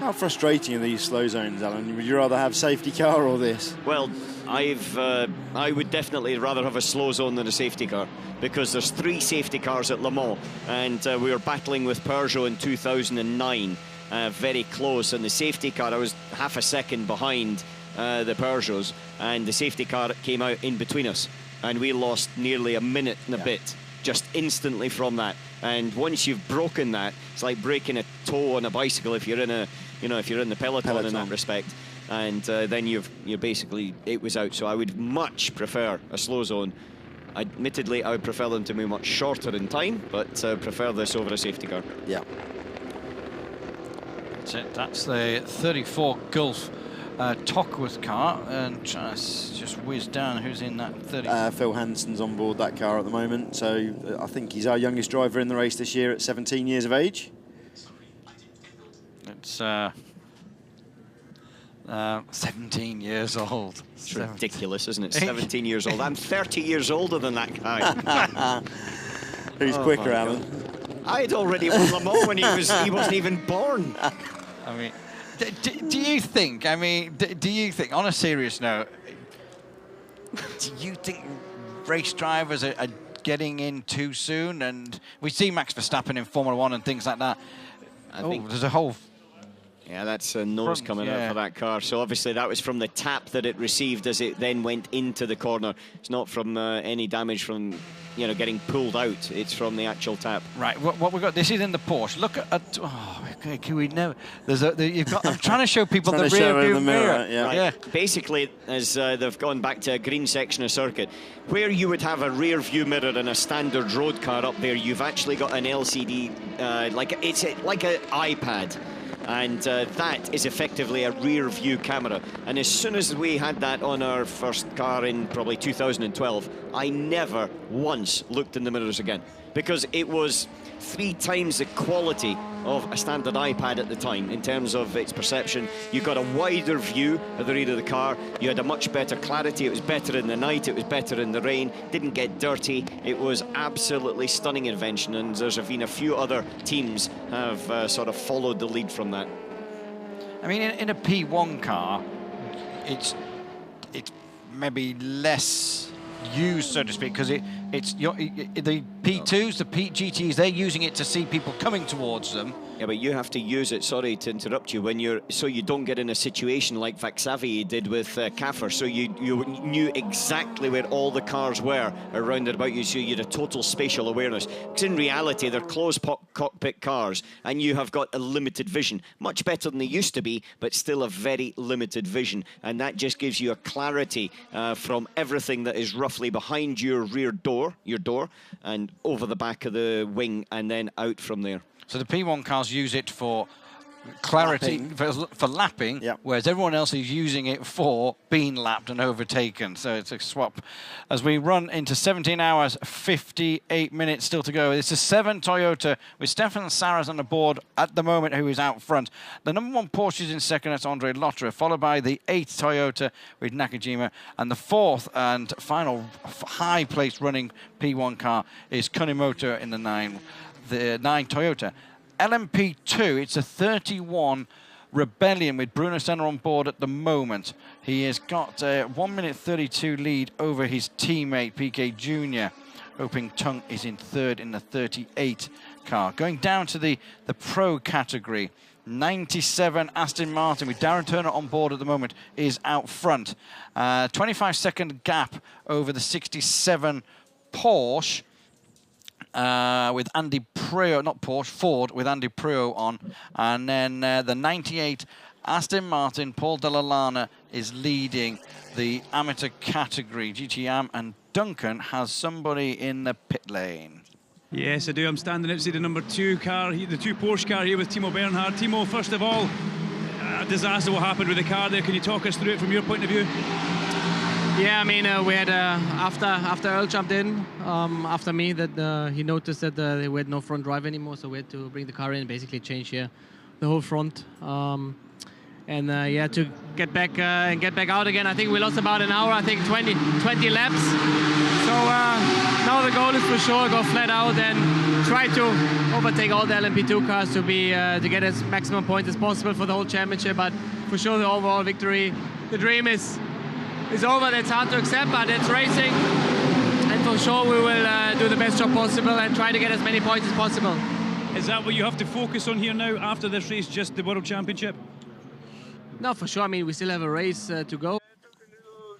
How frustrating are these slow zones, Alan? Would you rather have safety car or this? Well, I would definitely rather have a slow zone than a safety car, because there's 3 safety cars at Le Mans, and we were battling with Priaulx in 2009, very close, and the safety car, I was half a second behind the Priaulx, and the safety car came out in between us, and we lost nearly a minute and a bit just instantly from that. And once you've broken that, it's like breaking a toe on a bicycle if you're in a, if you're in the peloton in that respect. And then you're basically, it was out. So I would much prefer a slow zone. Admittedly, I would prefer them to be much shorter in time, but prefer this over a safety car. Yeah. That's it. That's the 34 Gulf Tockworth car, and just whiz down who's in that 30. Phil Hanson's on board that car at the moment, so I think he's our youngest driver in the race this year at 17 years of age. It's 17 years old. It's ridiculous, isn't it? 17 years old. I'm 30 years older than that guy. Who's quicker, Alan? I'd already won Le Mans when he wasn't even born. I mean, do you think, do you think, on a serious note, do you think race drivers are getting in too soon? And we see Max Verstappen in Formula 1 and things like that. I think there's a whole... Yeah, that's a nose coming out for that car. So obviously that was from the tap that it received as it then went into the corner. It's not from any damage from, getting pulled out. It's from the actual tap. Right. What we got? This is in the Porsche. Look at. Oh, okay, can we know? You've got. I'm trying to show people the rear view mirror. Yeah. Basically, as they've gone back to a green section of circuit, where you would have a rear view mirror in a standard road car up there, you've actually got an LCD, it's like an iPad. And that is effectively a rear view camera. And as soon as we had that on our first car in probably 2012, I never once looked in the mirrors again, because it was 3 times the quality of a standard iPad at the time in terms of its perception. You got a wider view of the rear of the car, you had a much better clarity, it was better in the night, it was better in the rain, didn't get dirty. It was absolutely stunning invention, and there's been a few other teams have sort of followed the lead from that. I mean, in a P1 car, it's maybe less used, so to speak, because the P2s, the GTs, they're using it to see people coming towards them. Yeah, but you have to use it, sorry to interrupt you, so you don't get in a situation like Vaxavi did with Kaffer, so you knew exactly where all the cars were around and about you, so you had a total spatial awareness. Because in reality, they're closed cockpit cars, and you have got a limited vision. Much better than they used to be, but still a very limited vision. And that just gives you a clarity from everything that is roughly behind your rear door, and over the back of the wing, and then out from there. So the P1 cars use it for clarity, for lapping, whereas everyone else is using it for being lapped and overtaken. So it's a swap. As we run into 17 hours, 58 minutes still to go. It's a 7 Toyota with Stefan Saras on the board at the moment, who is out front. The number 1 Porsche is in second, that's Andre Lotterer, followed by the 8 Toyota with Nakajima. And the 4th and final high-placed running P1 car is Kunimoto in the 9 Toyota. LMP2, it's a 31 Rebellion with Bruno Senna on board at the moment. He has got a 1 minute 32 lead over his teammate PK Jr. Oping Tung is in 3rd in the 38 car. Going down to the pro category, 97 Aston Martin with Darren Turner on board at the moment is out front. 25-second gap over the 67 Porsche. With Andy Priaulx, not Porsche, Ford, with Andy Priaulx on. And then the 98 Aston Martin, Paul Dalla is leading the amateur category. GTM, and Duncan has somebody in the pit lane. Yes, I do. I'm standing outside the number 2 car, the 2 Porsche car here with Timo Bernhard. Timo, first of all, a disaster what happened with the car there. Can you talk us through it from your point of view? Yeah, I mean, we had after Earl jumped in after me, that he noticed that we had no front drive anymore, so we had to bring the car in and basically change here the whole front. To get back and get back out again. I think we lost about an hour. I think 20 laps. So now the goal is for sure go flat out and try to overtake all the LMP2 cars to get as maximum points as possible for the whole championship. But for sure, the overall victory, the dream is over. That's hard to accept, but it's racing, and for sure we will do the best job possible and try to get as many points as possible. Is that what you have to focus on here now after this race, just the World Championship? No, for sure. I mean, we still have a race to go. It took a little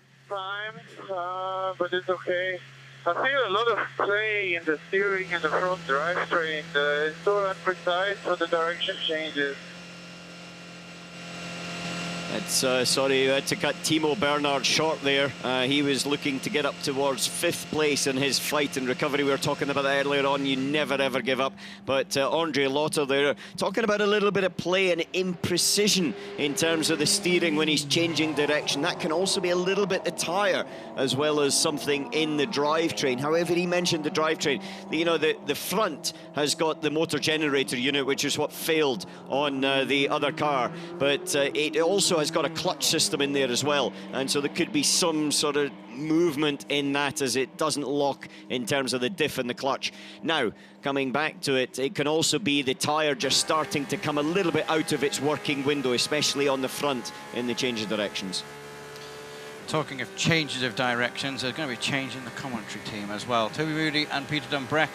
time, but it's okay. I feel a lot of play in the steering and the front drivetrain. It's so imprecise for the direction changes. It's, sorry, we had to cut Timo Bernhard short there. He was looking to get up towards 5th place in his fight and recovery. We were talking about that earlier on. You never, ever give up. But Andre Lotterer there, talking about a little bit of play and imprecision in terms of the steering when he's changing direction. That can also be a little bit the tyre as well as something in the drivetrain. However, he mentioned the drivetrain. You know, the front has got the motor generator unit, which is what failed on the other car. But it also has got a clutch system in there as well, and so there could be some sort of movement in that as it doesn't lock in terms of the diff and the clutch. Now, coming back to it, it can also be the tyre just starting to come a little bit out of its working window, especially on the front in the change of directions. Talking of changes of directions, there's going to be a change in the commentary team as well. Toby Moody and Peter Dunbreck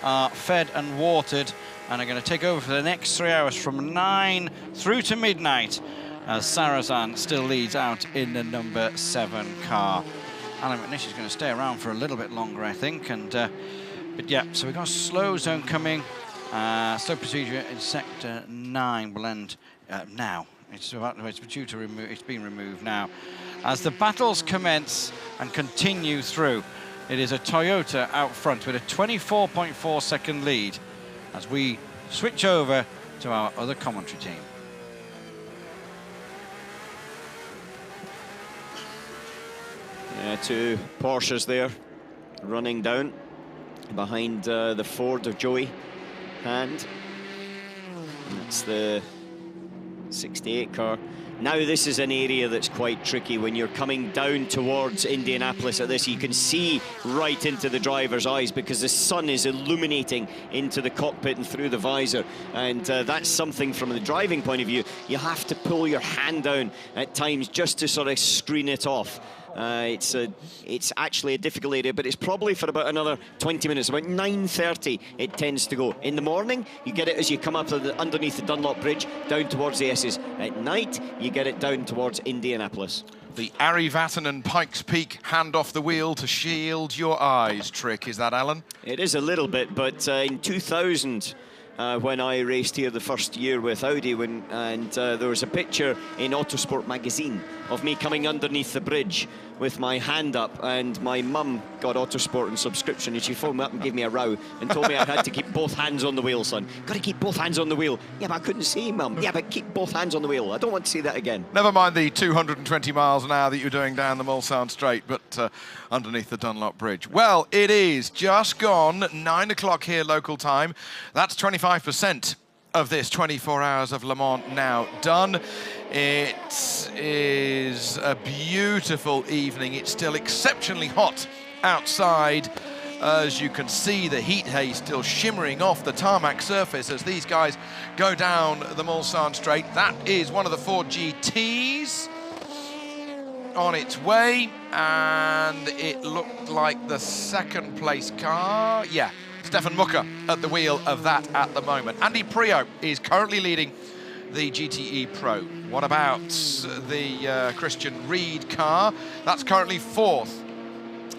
are fed and watered and are going to take over for the next 3 hours from 9 through to midnight, as Sarrazin still leads out in the number 7 car. Alan McNish is going to stay around for a little bit longer, I think. And but yeah, so we've got a slow zone coming. Slow procedure in sector 9 will end now. It's due to remove. It's been removed now. As the battles commence and continue through, it is a Toyota out front with a 24.4 second lead as we switch over to our other commentary team. Yeah, 2 Porsches there running down behind the Ford of Joey Hand. That's the 68 car. Now this is an area that's quite tricky when you're coming down towards Indianapolis at this. You can see right into the driver's eyes because the sun is illuminating into the cockpit and through the visor, and that's something from the driving point of view. You have to pull your hand down at times just to sort of screen it off. It's actually a difficult area, but it's probably for about another 20 minutes. About 9:30 it tends to go. In the morning, you get it as you come up underneath the Dunlop Bridge, down towards the S's. At night, you get it down towards Indianapolis. The Ari Vatanen Pikes Peak hand off the wheel to shield your eyes trick, is that, Alan? It is a little bit, but in 2000, when I raced here the first year with Audi, there was a picture in Autosport magazine of me coming underneath the bridge with my hand up, and my mum got Autosport and subscription, and she phoned me up and gave me a row and told me I had to keep both hands on the wheel, son. Got to keep both hands on the wheel. Yeah, but I couldn't see, Mum. Yeah, but keep both hands on the wheel. I don't want to see that again. Never mind the 220 miles an hour that you're doing down the Mulsanne Straight, but underneath the Dunlop Bridge. Well, it is just gone 9 o'clock here local time. That's 25% of this 24 hours of Le Mans now done. It is a beautiful evening. It's still exceptionally hot outside. As you can see, the heat haze still shimmering off the tarmac surface as these guys go down the Mulsanne Straight. That is one of the Ford GTs on its way, and it looked like the 2nd place car. Yeah, Stefan Mucker at the wheel of that at the moment. Andy Priaulx is currently leading the GTE Pro. What about the Christian Reed car? That's currently 4th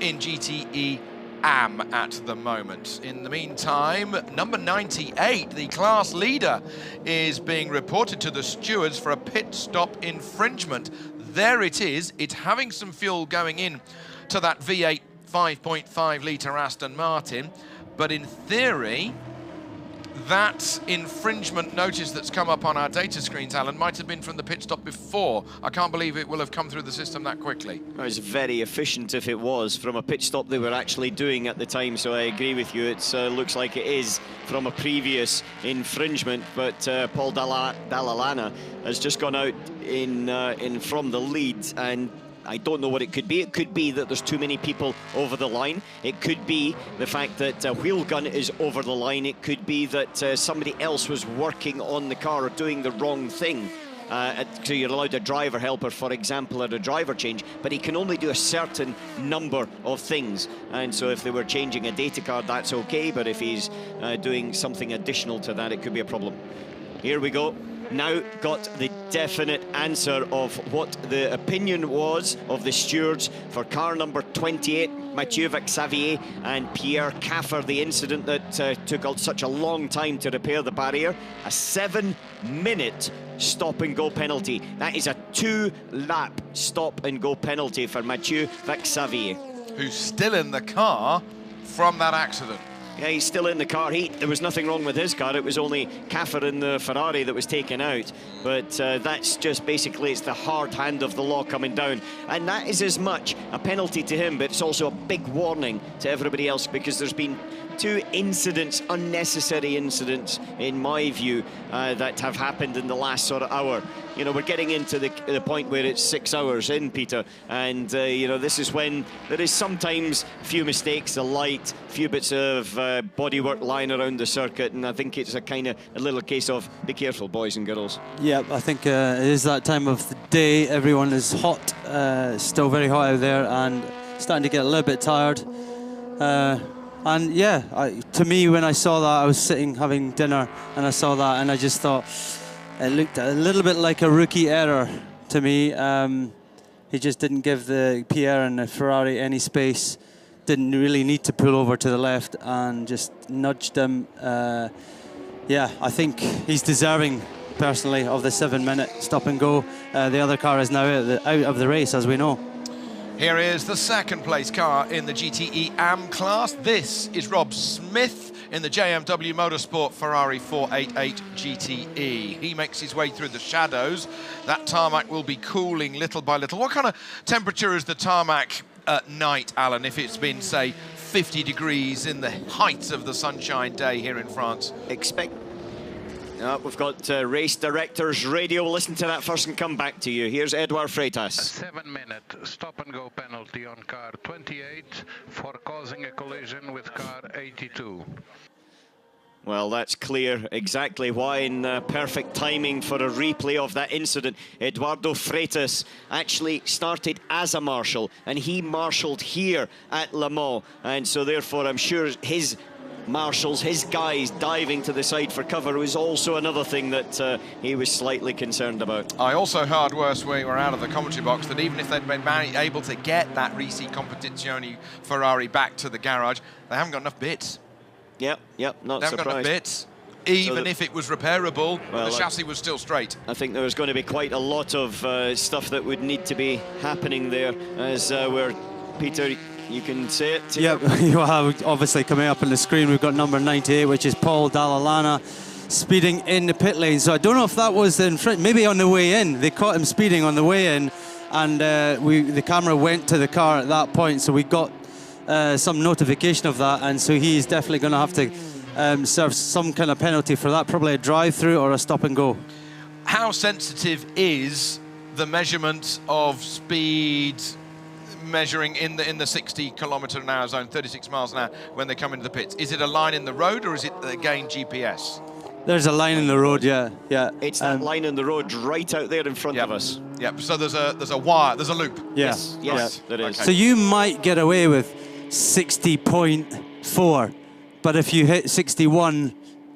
in GTE AM at the moment. In the meantime, number 98, the class leader, is being reported to the stewards for a pit stop infringement. There it is. It's having some fuel going in to that V8 5.5 litre Aston Martin. But in theory, that infringement notice that's come up on our data screens, Alan, might have been from the pit stop before. I can't believe it will have come through the system that quickly. It was very efficient if it was from a pit stop they were actually doing at the time, so I agree with you. It looks like it is from a previous infringement, but Paul Dalla Lana has just gone out in from the lead, and I don't know what it could be. It could be that there's too many people over the line. It could be the fact that a wheel gun is over the line. It could be that somebody else was working on the car or doing the wrong thing. So you're allowed a driver helper, for example, at a driver change, but he can only do a certain number of things. And so if they were changing a data card, that's okay, but if he's doing something additional to that, it could be a problem. Here we go. Now got the definite answer of what the opinion was of the stewards for car number 28, Mathieu Vaxivier and Pierre Caffer, the incident that took such a long time to repair the barrier. A 7-minute stop-and-go penalty. That is a 2-lap stop-and-go penalty for Mathieu Vaxivier. Who's still in the car from that accident. Yeah, he's still in the car. There was nothing wrong with his car. It was only Caffer in the Ferrari that was taken out. But that's just basically, it's the hard hand of the law coming down. And that is as much a penalty to him, but it's also a big warning to everybody else, because there's been 2 incidents, unnecessary incidents, in my view, that have happened in the last sort of hour. You know, we're getting into the point where it's 6 hours in, Peter, and you know, this is when there is sometimes a few mistakes, a light, a few bits of bodywork lying around the circuit, and I think it's a little case of be careful, boys and girls. Yeah, I think it is that time of the day. Everyone is hot, still very hot out there, and starting to get a little bit tired. And yeah, to me, when I saw that, I was sitting having dinner, and I saw that, and I just thought it looked a little bit like a rookie error to me. He just didn't give the Pierre and the Ferrari any space, didn't really need to pull over to the left, and just nudged him. Yeah, I think he's deserving, personally, of the 7-minute stop and go. The other car is now out of the race, as we know. Here is the second place car in the GTE AM class. This is Rob Smith in the JMW Motorsport Ferrari 488 GTE. He makes his way through the shadows. That tarmac will be cooling little by little. What kind of temperature is the tarmac at night, Alan, if it's been, say, 50 degrees in the height of the sunshine day here in France? We've got race director's radio. We'll listen to that first and come back to you. Here's Edouard Freitas. A 7-minute stop-and-go penalty on car 28 for causing a collision with car 82. Well, that's clear exactly why, in perfect timing for a replay of that incident. Eduardo Freitas actually started as a marshal, and he marshalled here at Le Mans. And so, therefore, I'm sure his marshals, his guys diving to the side for cover was also another thing that he was slightly concerned about. I also heard, worse, we were out of the commentary box, that even if they'd been able to get that Risi Competizione Ferrari back to the garage, they haven't got enough bits. Yep, not they haven't got enough bits. Even so if it was repairable, the chassis was still straight. I think there was going to be quite a lot of stuff that would need to be happening there, as we're, Peter, you can say it. Yeah, well, obviously coming up on the screen, we've got number 98, which is Paul Dall'Anna, speeding in the pit lane. So I don't know if that was in front, maybe on the way in. They caught him speeding on the way in, and the camera went to the car at that point, so we got some notification of that, and so he's definitely going to have to serve some kind of penalty for that, probably a drive-through or a stop-and-go. How sensitive is the measurement of speed, measuring in the 60 km/h zone, 36 miles an hour, when they come into the pits? Is it a line in the road, or is it, again, GPS? There's a line in the road, yeah. It's that line in the road right out there in front of us. Yep, so there's a wire, there's a loop. Yes, there is. Okay. So you might get away with 60.4, but if you hit 61,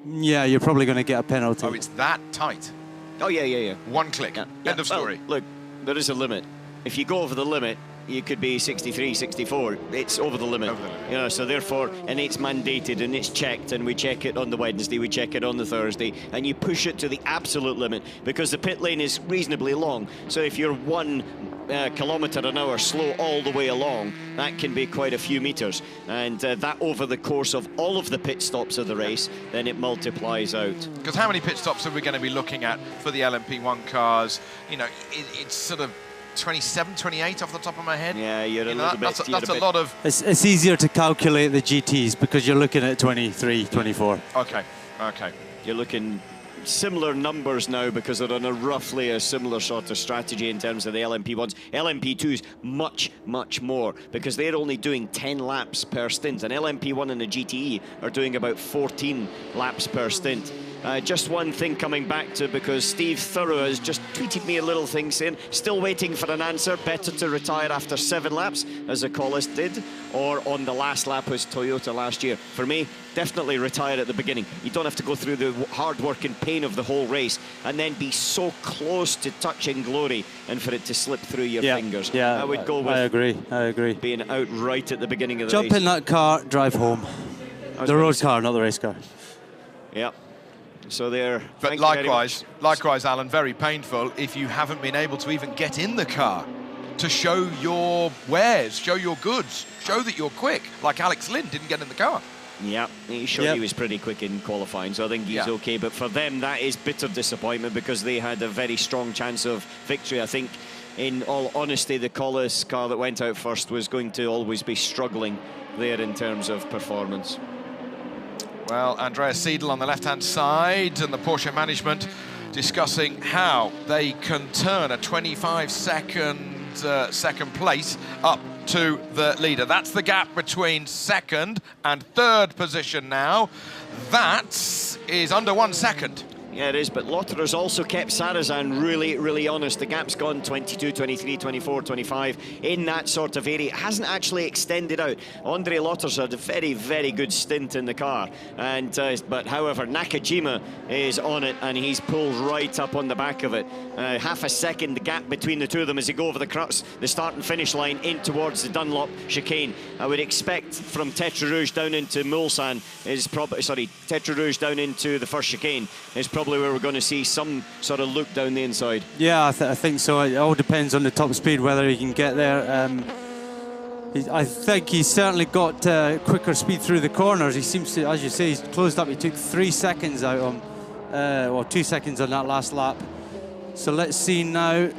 yeah, you're probably going to get a penalty. Oh, it's that tight? Oh, yeah. One click, end of story. Well, look, there is a limit. If you go over the limit, you could be 63, 64. It's over the limit. You know, so therefore, and it's mandated and it's checked, and we check it on the Wednesday, we check it on the Thursday, and you push it to the absolute limit, because the pit lane is reasonably long. So if you're 1 kilometre an hour slow all the way along, that can be quite a few meters, and that over the course of all of the pit stops of the race, then it multiplies out. Because how many pit stops are we going to be looking at for the LMP1 cars? You know, it's sort of 27, 28 off the top of my head. Yeah, you're a little bit. That's a lot of. It's easier to calculate the GTs because you're looking at 23, 24. Okay. You're looking similar numbers now because they're on a roughly a similar sort of strategy in terms of the LMP1s. LMP2s much, much more because they're only doing 10 laps per stint. An LMP1 and a GTE are doing about 14 laps per stint. Just one thing coming back to, because Steve Thorough has just tweeted me a little thing saying, still waiting for an answer, better to retire after 7 laps, as the Collis did, or on the last lap as Toyota last year. For me, definitely retire at the beginning. You don't have to go through the hard work and pain of the whole race and then be so close to touching glory and for it to slip through your fingers. Yeah, I would go with I agree. Being out right at the beginning of the race. Jump in that car, drive home. The road car, not the race car. Yeah. So there. But likewise, Alan, very painful if you haven't been able to even get in the car to show your wares, show your goods, show that you're quick. Like Alex Lynn didn't get in the car. Yeah, he showed he was pretty quick in qualifying, so I think he's okay. But for them, that is bitter disappointment because they had a very strong chance of victory. I think, in all honesty, the Collis car that went out first was going to always be struggling there in terms of performance. Well, Andreas Seidel on the left-hand side and the Porsche management discussing how they can turn a 25-second second place up to the leader. That's the gap between second and third position now. That is under 1 second. Yeah, it is, but Lotterer's also kept Sarrazin really, really honest. The gap's gone 22, 23, 24, 25, in that sort of area. It hasn't actually extended out. Andre Lotterer's had a very, very good stint in the car. And but however, Nakajima is on it, and he's pulled right up on the back of it. Half a second, the gap between the two of them as they go over the start and finish line in towards the Dunlop chicane. I would expect from Tetra Rouge down into Mulsanne is probably, sorry, Tetra Rouge down into the first chicane is probably where we're going to see some sort of look down the inside. Yeah, I think so. It all depends on the top speed, whether he can get there. I think he's certainly got quicker speed through the corners. He seems to, as you say, he's closed up. He took 3 seconds out on, or 2 seconds on that last lap. So let's see now.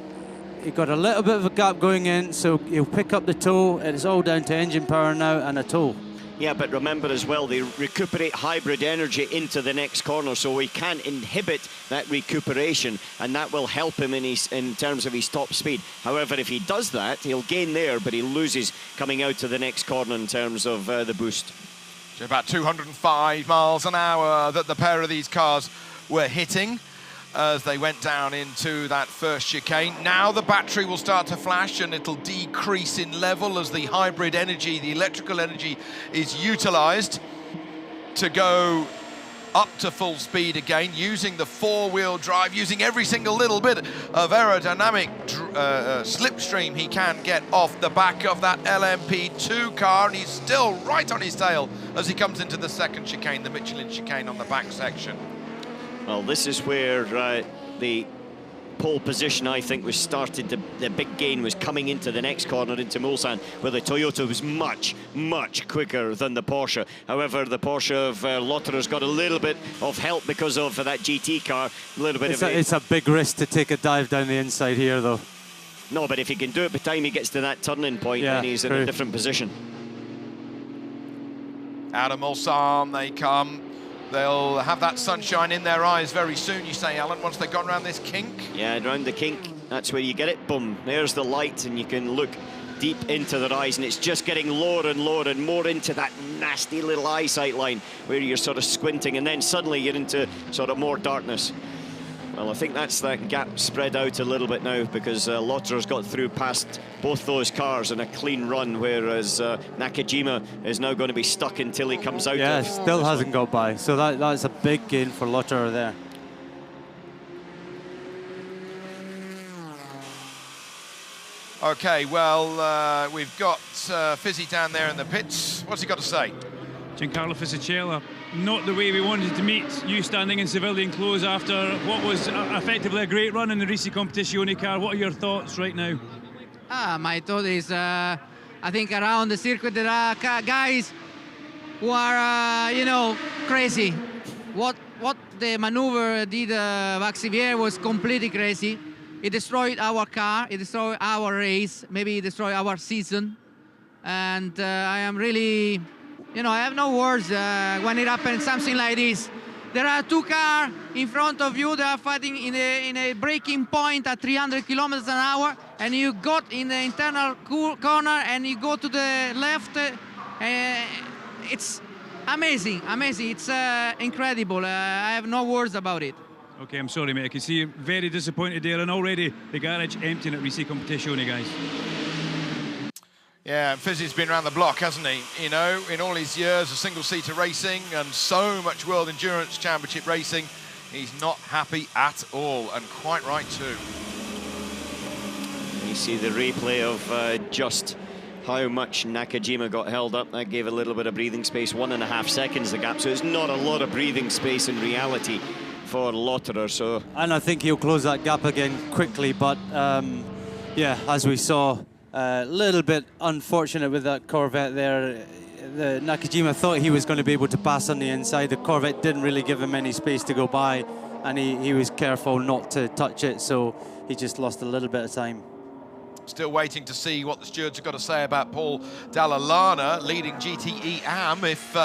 He got a little bit of a gap going in, so he'll pick up the toe. It's all down to engine power now and a toe. Yeah, but remember as well, they recuperate hybrid energy into the next corner, so we can inhibit that recuperation, and that will help him in terms of his top speed. However, if he does that, he'll gain there, but he loses coming out to the next corner in terms of the boost. So about 205 miles an hour that the pair of these cars were hitting as they went down into that first chicane. Now the battery will start to flash and it'll decrease in level as the hybrid energy, the electrical energy, is utilized to go up to full speed again, using the four-wheel drive, using every single little bit of aerodynamic slipstream he can get off the back of that LMP2 car, and he's still right on his tail as he comes into the second chicane, the Michelin chicane on the back section. Well, this is where the pole position, I think, was started. The big gain was coming into the next corner, into Mulsanne, where the Toyota was much, much quicker than the Porsche. However, the Porsche of Lotterer's got a little bit of help because of that GT car. A little bit it's a big risk to take a dive down the inside here, though. No, but if he can do it by the time he gets to that turning point, then he's in a different position. Out of Mulsanne they come. They'll have that sunshine in their eyes very soon, you say, Alan, once they've gone around this kink? Yeah, around the kink, that's where you get it. Boom, there's the light, and you can look deep into their eyes, and it's just getting lower and lower and more into that nasty little eyesight line where you're sort of squinting, and then suddenly you're into sort of more darkness. Well, I think that's that gap spread out a little bit now, because Lotterer's got through past both those cars in a clean run, whereas Nakajima is now going to be stuck until he comes out. Yeah, still hasn't got by, so that's a big gain for Lotterer there. Okay, well, we've got Fizzy down there in the pits. What's he got to say? Giancarlo Fisichella, not the way we wanted to meet you standing in civilian clothes after what was effectively a great run in the Risi Competizione car. What are your thoughts right now? My thought is, I think around the circuit there are guys who are, you know, crazy. What the maneuver did Vaxivier was completely crazy. It destroyed our car, it destroyed our race, maybe it destroyed our season. And I am really, you know, I have no words when it happens something like this. there are 2 cars in front of you. They are fighting in a braking point at 300 kilometers an hour, and you got in the internal corner and you go to the left. It's amazing, amazing. It's incredible. I have no words about it. Okay, I'm sorry, mate. I can see you're very disappointed there, and already the garage emptying at Risi Competizione, guys. Yeah, Fizzy's been around the block, hasn't he? You know, in all his years of single-seater racing and so much World Endurance Championship racing, he's not happy at all, and quite right too. You see the replay of just how much Nakajima got held up. That gave a little bit of breathing space, 1.5 seconds the gap, so it's not a lot of breathing space in reality for Lotterer. So, and I think he'll close that gap again quickly, but yeah, as we saw, a little bit unfortunate with that Corvette there. The Nakajima thought he was going to be able to pass on the inside. The Corvette didn't really give him any space to go by, and he was careful not to touch it, so he just lost a little bit of time. Still waiting to see what the stewards have got to say about Paul Dalla Lana leading GTE AM. If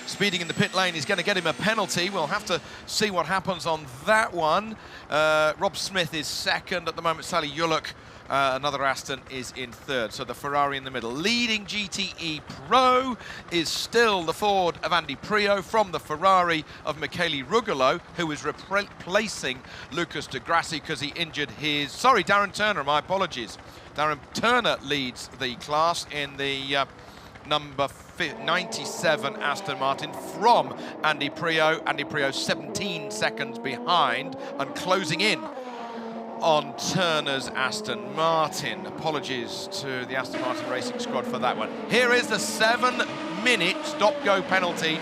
speeding in the pit lane is going to get him a penalty, we'll have to see what happens on that one. Rob Smith is second at the moment. Sally Yuluk, another Aston, is in third. So the Ferrari in the middle. Leading GTE Pro is still the Ford of Andy Priaulx from the Ferrari of Michele Rugolo, who is replacing Lucas de Grassi because he injured his... Sorry, Darren Turner, my apologies. Darren Turner leads the class in the number 97 Aston Martin from Andy Priaulx. Andy Priaulx 17 seconds behind and closing in on Turner's Aston Martin. Apologies to the Aston Martin Racing Squad for that one. Here is the 7-minute stop-go penalty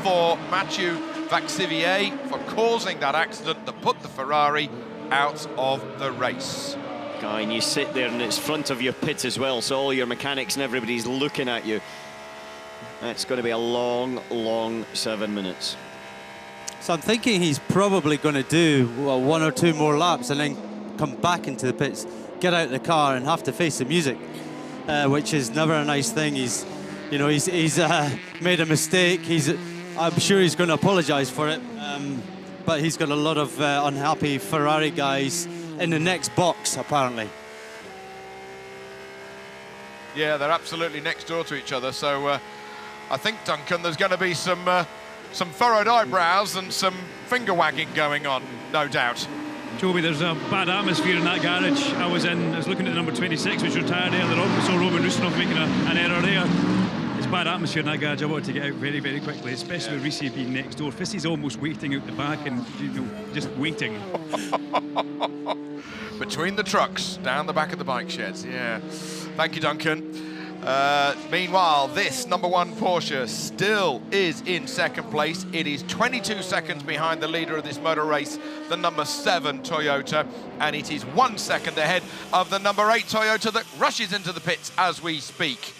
for Mathieu Vaxivier for causing that accident that put the Ferrari out of the race. Guy, and you sit there and it's front of your pit as well, so all your mechanics and everybody's looking at you. That's going to be a long, long 7 minutes. So I'm thinking he's probably going to do 1 or 2 more laps and then come back into the pits, get out of the car and have to face the music, which is never a nice thing. He's made a mistake. I'm sure he's going to apologise for it, but he's got a lot of unhappy Ferrari guys in the next box, apparently. Yeah, they're absolutely next door to each other. So I think, Duncan, there's going to be some furrowed eyebrows and some finger wagging going on, no doubt. Toby, there's a bad atmosphere in that garage. I was looking at the number 26, which retired earlier on. I saw Roman Rusinov making an error there. It's bad atmosphere in that garage. I wanted to get out very, very quickly, especially with Risi being next door. Fissy's almost waiting out the back and, you know, just waiting. Between the trucks, down the back of the bike sheds, yeah. Thank you, Duncan. Meanwhile, this number 1 Porsche still is in second place. It is 22 seconds behind the leader of this motor race, the number 7 Toyota, and it is 1 second ahead of the number 8 Toyota that rushes into the pits as we speak.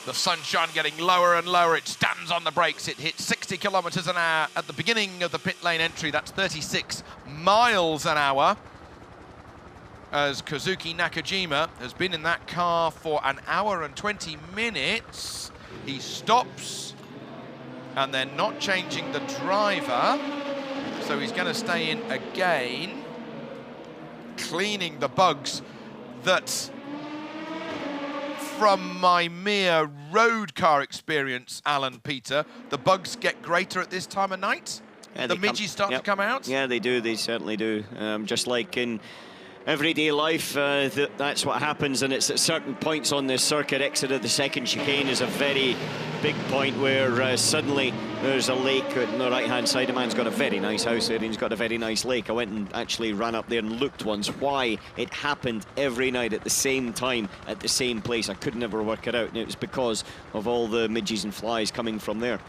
The sunshine getting lower and lower. It stands on the brakes. It hits 60 kilometers an hour at the beginning of the pit lane entry. That's 36 miles an hour. As Kazuki Nakajima has been in that car for 1 hour and 20 minutes. He stops, and they're not changing the driver, so he's going to stay in again, cleaning the bugs that, from my mere road car experience, Alan Peter, the bugs get greater at this time of night? Yeah, the midges start to come out? Yeah, they do. They certainly do. Just like in everyday life, that's what happens, and it's at certain points on the circuit. Exit of the second chicane is a very big point where suddenly there's a lake on the right-hand side. A man's got a very nice house there, and he's got a very nice lake. I went and actually ran up there and looked once why it happened every night at the same time, at the same place. I could never work it out, and it was because of all the midges and flies coming from there.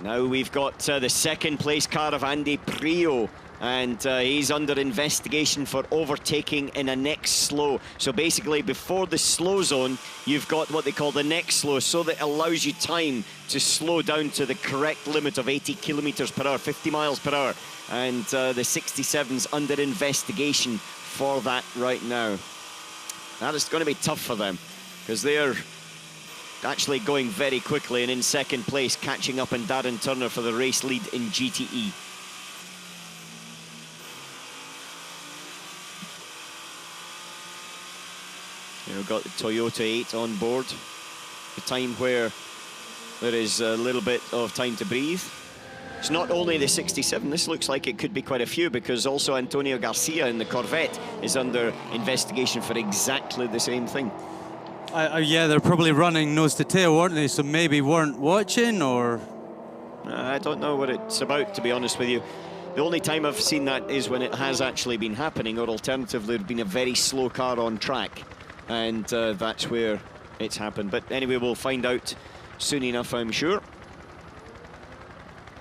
Now we've got the second place car of Andy Priaulx, and he's under investigation for overtaking in a next slow. So basically, before the slow zone, you've got what they call the next slow, so that allows you time to slow down to the correct limit of 80 kilometers per hour, 50 miles per hour. And the 67's under investigation for that right now. That is going to be tough for them, because they're actually going very quickly, and in second place, catching up on Darren Turner for the race lead in GTE. We've got the Toyota 8 on board. The time where there is a little bit of time to breathe. It's not only the 67, this looks like it could be quite a few, because also Antonio Garcia in the Corvette is under investigation for exactly the same thing. Yeah, they're probably running nose to tail, weren't they? So maybe weren't watching, or... I don't know what it's about, to be honest with you. The only time I've seen that is when it has actually been happening, or alternatively, there's been a very slow car on track, and that's where it's happened. But anyway, we'll find out soon enough, I'm sure.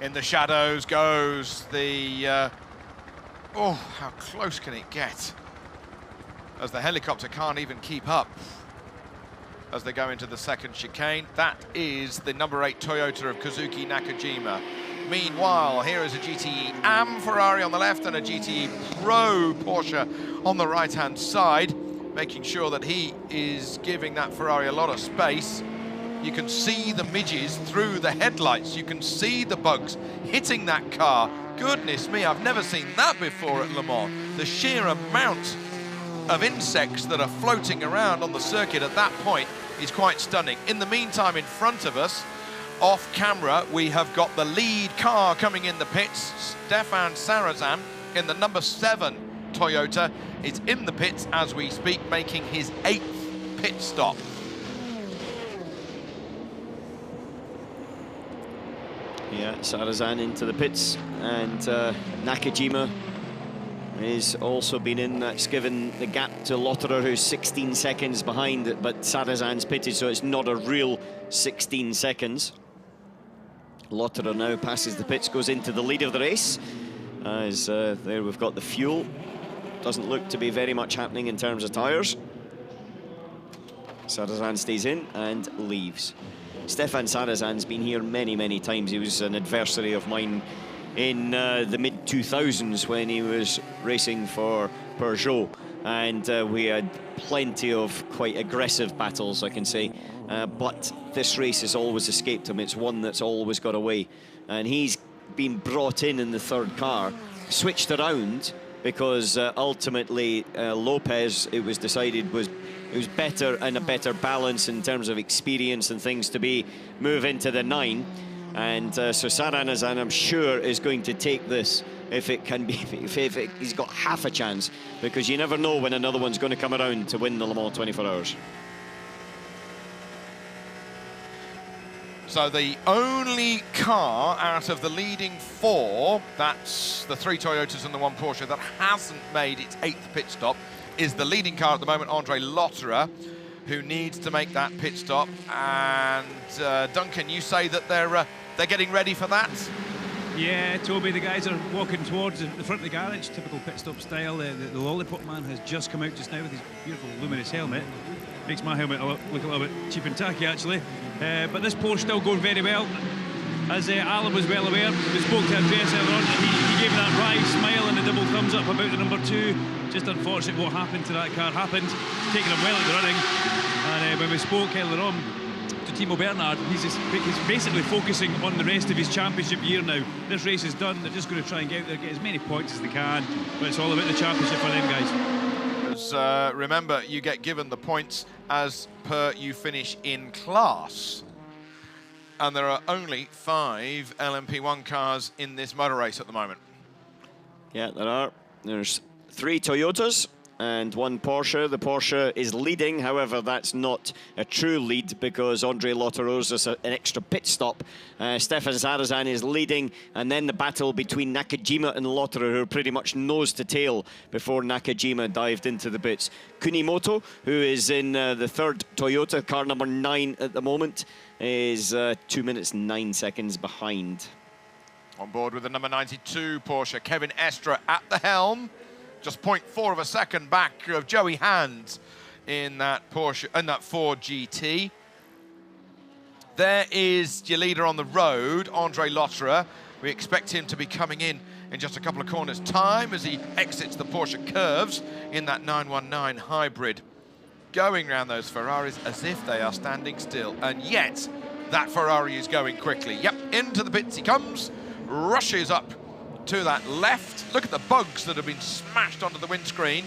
In the shadows goes the... oh, how close can it get? As the helicopter can't even keep up as they go into the second chicane. That is the number 8 Toyota of Kazuki Nakajima. Meanwhile, here is a GTE AM Ferrari on the left and a GTE Pro Porsche on the right-hand side, making sure that he is giving that Ferrari a lot of space. You can see the midges through the headlights. You can see the bugs hitting that car. Goodness me, I've never seen that before at Le Mans. The sheer amount of insects that are floating around on the circuit at that point is quite stunning. In the meantime, in front of us, off camera, we have got the lead car coming in the pits. Stefan Sarrazin in the number 7 Toyota is in the pits as we speak, making his 8th pit stop. Yeah, Sarrazin into the pits, and Nakajima has also been in. That's given the gap to Lotterer, who's 16 seconds behind, but Sarrazin's pitted, so it's not a real 16 seconds. Lotterer now passes the pits, goes into the lead of the race. As there we've got the fuel. Doesn't look to be very much happening in terms of tyres. Sarrazin stays in and leaves. Stefan Sarrazin's been here many, many times. He was an adversary of mine in the mid-2000s when he was racing for Priaulx, and we had plenty of quite aggressive battles, I can say. But this race has always escaped him. It's one that's always got away. And he's been brought in the third car, switched around, because ultimately Lopez, it was decided, was better and a better balance in terms of experience and things to move into the 9. And so Sarrazin, I'm sure, is going to take this if it can be, if he's got half a chance, because you never know when another one's going to come around to win the Le Mans 24 Hours. So the only car out of the leading 4, that's the 3 Toyotas and the 1 Porsche, that hasn't made its 8th pit stop, is the leading car at the moment, Andre Lotterer, who needs to make that pit stop. And Duncan, you say that they're getting ready for that? Yeah, Toby, the guys are walking towards the front of the garage, typical pit stop style. The Lollipop Man has just come out just now with his beautiful luminous helmet. Makes my helmet look a little bit cheap and tacky, actually. But this Porsche still going very well. As Alan was well aware, we spoke to Andreas earlier on, and he gave that wry smile and the double thumbs up about the number 2. Just unfortunate what happened to that car happened, taking him well at the running. And when we spoke earlier on to Timo Bernhard, he's basically focusing on the rest of his championship year now. This race is done, they're just going to try and get out there, get as many points as they can, but it's all about the championship for them guys. Remember, you get given the points as per you finish in class. And there are only 5 LMP1 cars in this motor race at the moment. Yeah, there are. There's 3 Toyotas and 1 Porsche. The Porsche is leading, however, that's not a true lead because Andre Lotterer's is an extra pit stop. Stefan Sarrazin is leading, and then the battle between Nakajima and Lotterer, who are pretty much nose to tail before Nakajima dived into the pits. Kunimoto, who is in the 3rd Toyota, car number 9 at the moment, is 2 minutes 9 seconds behind. On board with the number 92 Porsche, Kevin Estre at the helm. Just 0.4 of a second back of Joey Hand in that Porsche, in that Ford GT. There is your leader on the road, Andre Lotterer. We expect him to be coming in just a couple of corners' time as he exits the Porsche curves in that 919 hybrid. going round those Ferraris as if they are standing still. And yet, that Ferrari is going quickly. Yep, into the pits he comes, rushes up to that left. Look at the bugs that have been smashed onto the windscreen.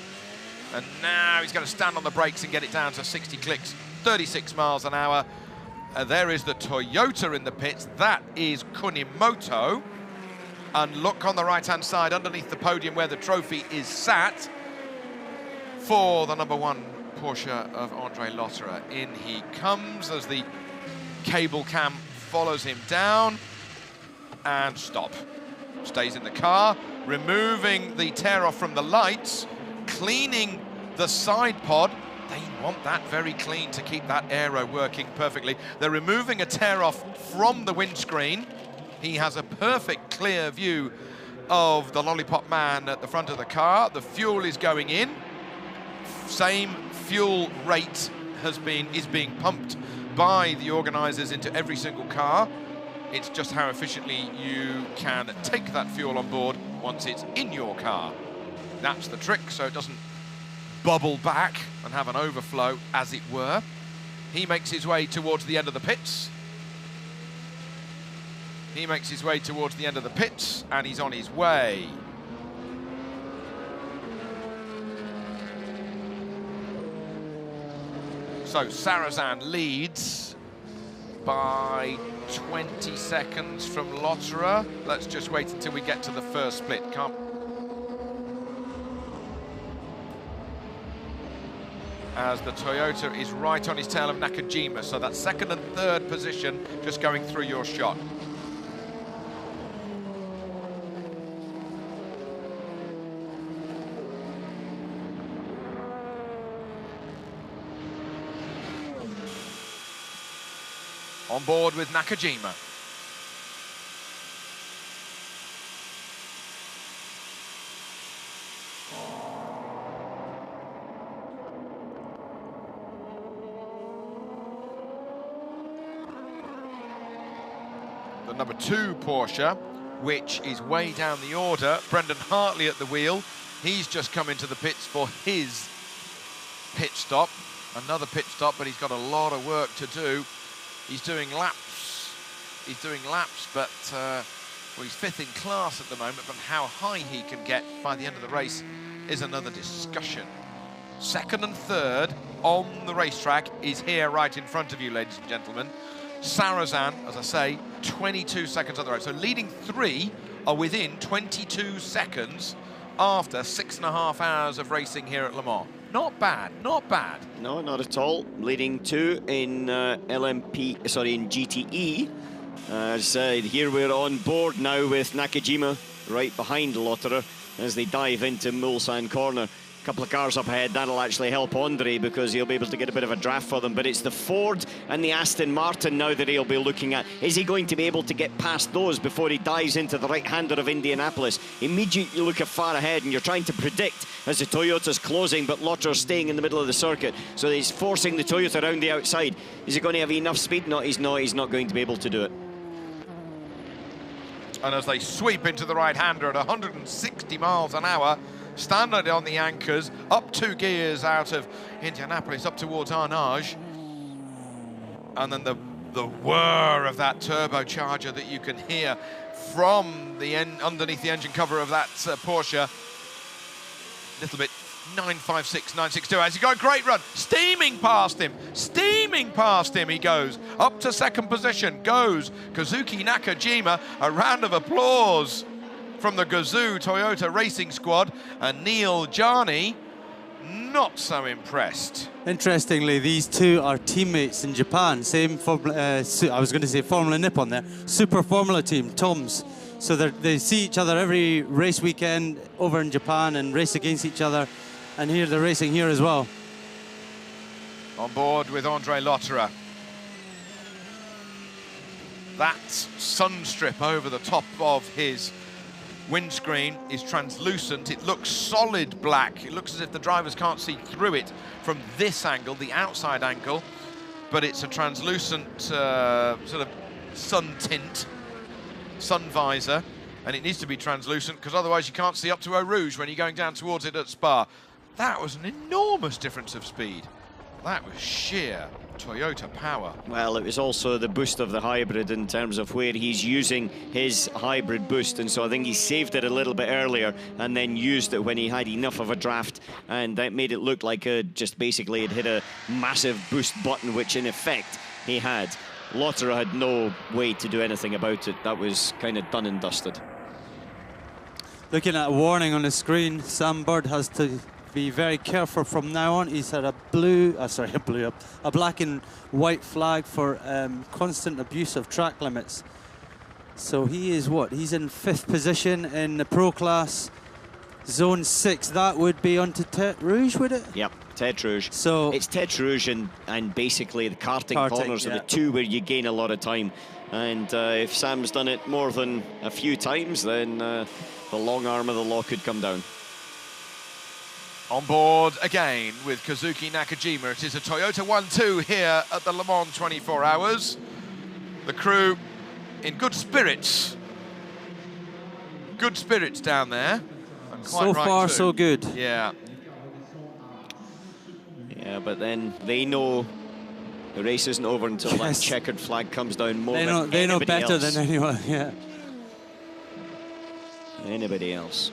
And now he's going to stand on the brakes and get it down to 60 clicks, 36 miles an hour. There is the Toyota in the pits. That is Kunimoto. And look on the right-hand side, underneath the podium where the trophy is sat, for the #1 Porsche of Andre Lotterer. In he comes as the cable cam follows him down. And stop. Stays in the car, removing the tear-off from the lights, cleaning the side pod. They want that very clean to keep that aero working perfectly. They're removing a tear-off from the windscreen. He has a perfect clear view of the lollipop man at the front of the car. The fuel is going in. Same fuel rate is being pumped by the organisers into every single car. It's just how efficiently you can take that fuel on board once it's in your car. That's the trick, so it doesn't bubble back and have an overflow, as it were. He makes his way towards the end of the pits. He makes his way towards the end of the pits, and he's on his way. So Sarrazin leads by 20 seconds from Lotterer. Let's just wait until we get to the first split. As the Toyota is right on his tail of Nakajima, so that's second and third position just going through your shot. On board with Nakajima. The #2 Porsche, which is way down the order. Brendan Hartley at the wheel. He's just come into the pits for his pit stop. Another pit stop, but he's got a lot of work to do. He's doing laps. He's doing laps, but well, he's 5th in class at the moment, but how high he can get by the end of the race is another discussion. Second and third on the racetrack is here right in front of you, ladies and gentlemen. Sarrazin, as I say, 22 seconds on the road. So leading 3 are within 22 seconds after 6.5 hours of racing here at Le Mans. Not bad, not bad. No, not at all. Leading 2 in in GTE. Here we're on board now with Nakajima right behind Lotterer as they dive into Mulsanne corner. A couple of cars up ahead, that'll actually help Andre because he'll be able to get a bit of a draft for them. But it's the Ford and the Aston Martin now that he'll be looking at. Is he going to be able to get past those before he dives into the right-hander of Indianapolis? Immediately you look far ahead and you're trying to predict as the Toyota's closing, but Lotterer's staying in the middle of the circuit. So he's forcing the Toyota around the outside. Is he going to have enough speed? No, he's not. He's not going to be able to do it. And as they sweep into the right-hander at 160 miles an hour, standing on the anchors, up 2 gears out of Indianapolis, up towards Arnage. And then the whir of that turbocharger that you can hear from the underneath the engine cover of that Porsche. Little bit 956, 962. As he got a great run, steaming past him he goes. Up to second position goes Kazuki Nakajima. A round of applause from the Gazoo Toyota Racing Squad, and Neil Jarni not so impressed. Interestingly, these two are teammates in Japan. Same I was going to say Formula Nippon there. Super Formula team, Toms. So they see each other every race weekend over in Japan and race against each other. And here they're racing here as well. On board with Andre Lotterer. That sun strip over the top of his windscreen is translucent. It looks solid black. It looks as if the drivers can't see through it from this angle, the outside angle, but it's a translucent sort of sun tint, sun visor, and it needs to be translucent because otherwise you can't see up to Eau Rouge when you're going down towards it at Spa. That was an enormous difference of speed. that was sheer Toyota power. Well, it was also the boost of the hybrid in terms of where he's using his hybrid boost, and so I think he saved it a little bit earlier and then used it when he had enough of a draft, and that made it look like just basically it hit a massive boost button, which in effect he had. Lotterer had no way to do anything about it. That was kind of done and dusted. Looking at a warning on the screen, Sam Bird has to be very careful from now on. He's had a black and white flag for constant abuse of track limits. So he is what? He's in 5th position in the pro class, zone 6. That would be onto Tête Rouge, would it? Yep, Tête Rouge. So it's Tête Rouge and basically the karting corners are the two where you gain a lot of time. And if Sam's done it more than a few times, then the long arm of the law could come down. On board again with Kazuki Nakajima. It is a Toyota 1-2 here at the Le Mans 24 Hours. The crew in good spirits. Good spirits down there. So far, so good. Yeah. Yeah, but then they know the race isn't over until that checkered flag comes down more than anybody else. They know better than anyone, yeah. Anybody else.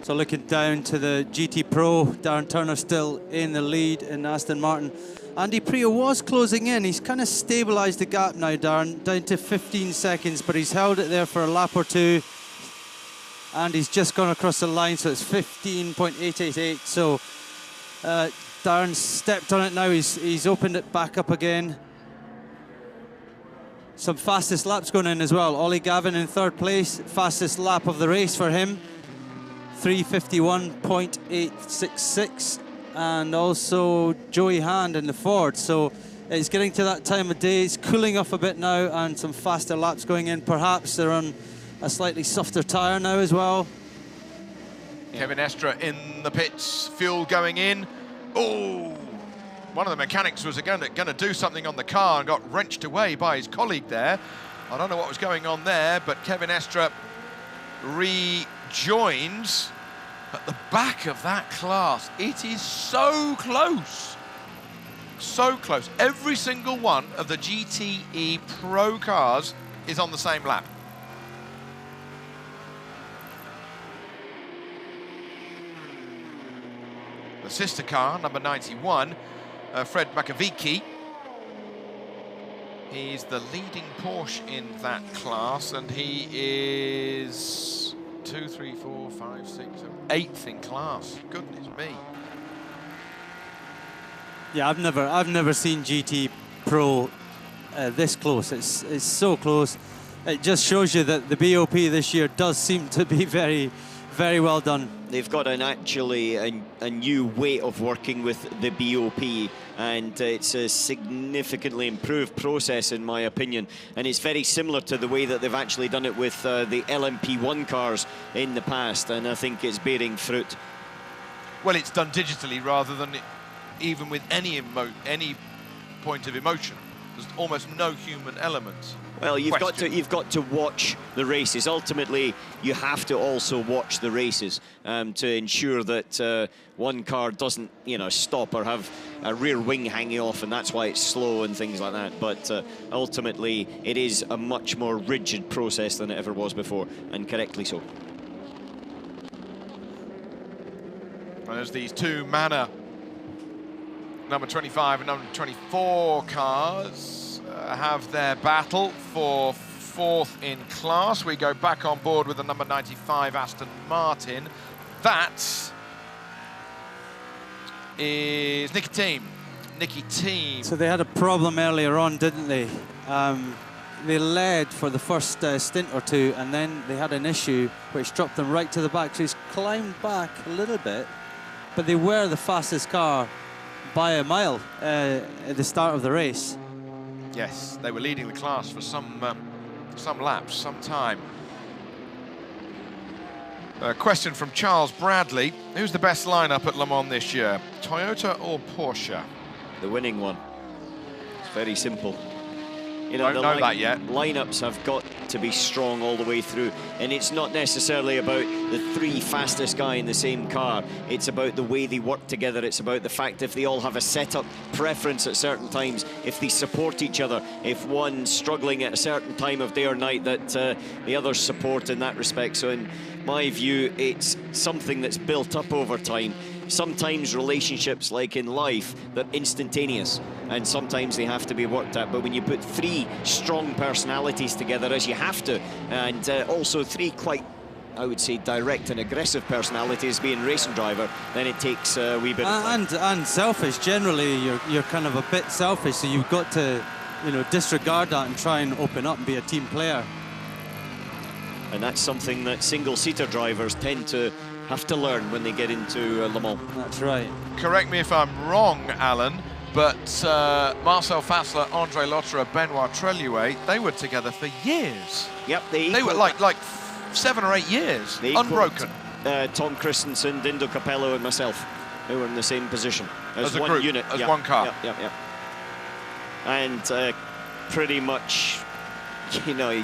So looking down to the GT Pro, Darren Turner still in the lead in Aston Martin. Andy Priaulx was closing in. He's kind of stabilised the gap now, Darren, down to 15 seconds, but he's held it there for a lap or two. And he's just gone across the line, so it's 15.888. So Darren's stepped on it now. He's opened it back up again. Some fastest laps going in as well. Ollie Gavin in 3rd place, fastest lap of the race for him. 3:51.866, and also Joey Hand in the Ford. So it's getting to that time of day. It's cooling off a bit now, and some faster laps going in. Perhaps they're on a slightly softer tyre now as well. Kevin Estre in the pits, fuel going in. Oh, one of the mechanics was going to do something on the car and got wrenched away by his colleague there. I don't know what was going on there, but Kevin Estre rejoins at the back of that class. It is so close. So close. Every single one of the GTE Pro cars is on the same lap. The sister car, number 91, Fred Makovici. He's the leading Porsche in that class, and he is 2, 3, 4, 5, 6, 7, 8th in class. Goodness me. Yeah, I've never seen GT Pro this close. It's so close. It just shows you that the BOP this year does seem to be very, very well done. They've got actually a new way of working with the BOP, and it's a significantly improved process in my opinion, and it's very similar to the way that they've actually done it with the LMP1 cars in the past, and I think it's bearing fruit. Well, it's done digitally rather than even with any point of emotion. There's almost no human element. Well, you've got to watch the races. Ultimately, you have to also watch the races to ensure that one car doesn't, stop or have a rear wing hanging off, and that's why it's slow and things like that. But ultimately, it is a much more rigid process than it ever was before, and correctly so. And as these two Manor number 25 and number 24 cars have their battle for 4th in class, we go back on board with the number 95 Aston Martin. That is Nicky Team. So they had a problem earlier on, didn't they? They led for the first stint or two, and then they had an issue which dropped them right to the back. So he's climbed back a little bit, but they were the fastest car by a mile at the start of the race. Yes, they were leading the class for some laps, some time. A question from Charles Bradley. Who's the best lineup at Le Mans this year? Toyota or Porsche? The winning one. It's very simple. You know, don't know that yet. Lineups have got to be strong all the way through, and it's not necessarily about the 3 fastest guy in the same car. It's about the way they work together. It's about the fact if they all have a setup preference at certain times, if they support each other, if one's struggling at a certain time of day or night, that the others support in that respect. So in my view, it's something that's built up over time. Sometimes relationships, like in life, they're instantaneous, and sometimes they have to be worked at. But when you put 3 strong personalities together, as you have to, and also 3 quite, I would say, direct and aggressive personalities, being racing driver, then it takes a wee bit of time. And selfish. Generally, you're kind of a bit selfish, so you've got to, you know, disregard that and try and open up and be a team player. And that's something that single-seater drivers tend to have to learn when they get into Le Mans. That's right. Correct me if I'm wrong, Alan, but Marcel Fassler, Andre Lotterer, Benoit Treluet, they were together for years. Yep, they were like 7 or 8 years, unbroken. Tom Christensen, Dindo Capello, and myself, who were in the same position as one group, unit, as one car. Yeah. And pretty much, you know,